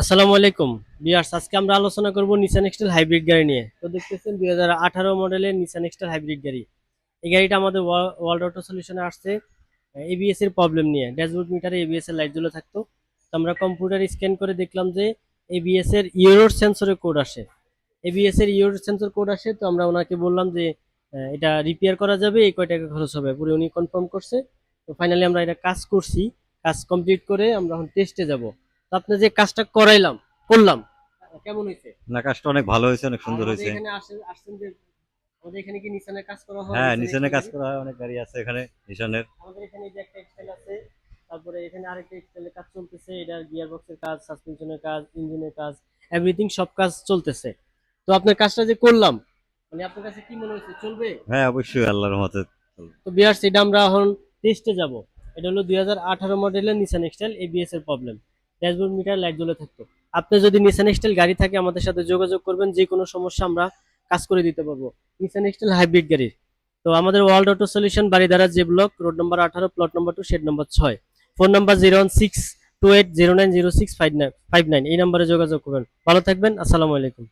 আসসালামু আলাইকুম ভিউয়ার্স, আজকে আমরা আলোচনা করব নিসান এক্সটেল হাইব্রিড গাড়ি নিয়ে। তো দেখতেছেন 2018 মডেলের নিসান এক্সটেল হাইব্রিড গাড়ি। এই গাড়িটা আমাদের ওয়ার্ল্ড অটো সলিউশনে আসছে এবিএস এর প্রবলেম নিয়ে। ড্যাশবোর্ড মিটারে এবিএস এর লাইট জ্বলে থাকতো, তো আমরা কম্পিউটার স্ক্যান করে দেখলাম যে এবিএস এর ইউরোর সেন্সরের কোড আসে। এবিএস এর ইউরোর সেন্সর কোড আসে, তো আমরা ওনাকে বললাম যে এটা রিপেয়ার করা যাবে, এই কয় টাকা খরচ হবে পুরো উনি কনফার্ম করছে। তো ফাইনালি আমরা এটা কাজ করছি, কাজ কমপ্লিট করে আমরা এখন টেস্টে যাব। তো আপনি যে কাজটা করলাম কেমন হয়েছে? না, কাজটা অনেক ভালো হয়েছে, অনেক আর সুন্দর আমাদের হয়েছে। এখানে আসছেন যে আমাদের এখানে কি নিসানের কাজ করা হয়? হ্যাঁ, নিসান নিশানে এক্সটেল কাজ গাড়ি করা হয়, অনেক গাড়ি আছে এখানে নিশানের। আমাদের এখানে যে একটা এক্সটেল আছে, তারপরে এখানে আরেকটা এক্সটেলের কাজ চলতেছে, এটার গিয়ার বক্সের কাজ, সাসপেনশনের কাজ, ইঞ্জিনের কাজ, এভরিথিং সব কাজ চলতেছে। তো আপনার কাজটা যে করলাম, মানে আপনার কাছে কি মনে হয়েছে, চলবে? হ্যাঁ, অবশ্যই আল্লাহর রহমতে চলবে। তো বিয়ার্স, এটা আমরা এখন টেস্টে যাব। এটা হলো 2018 মডেলের নিসান এক্সটেল, এবিএস এর প্রবলেম, ড্যাশবোর্ড মিটার লাইট জ্বলে থাকতো। আপনি যদি নিসান এক্সটেল গাড়ি থাকে আমাদের সাথে যোগাযোগ করবেন, যে কোনো সমস্যা আমরা কাজ করে দিতে পারবো। নিসান এক্সটেল হাইব্রিড গাড়ির। তো আমাদের world auto solution, Baridhara J block, road number 18, plot number 2, shed number 6। Phone number 01628090659, এই নম্বরে যোগাযোগ করবেন। ভালো থাকবেন, আসসালামু আলাইকুম।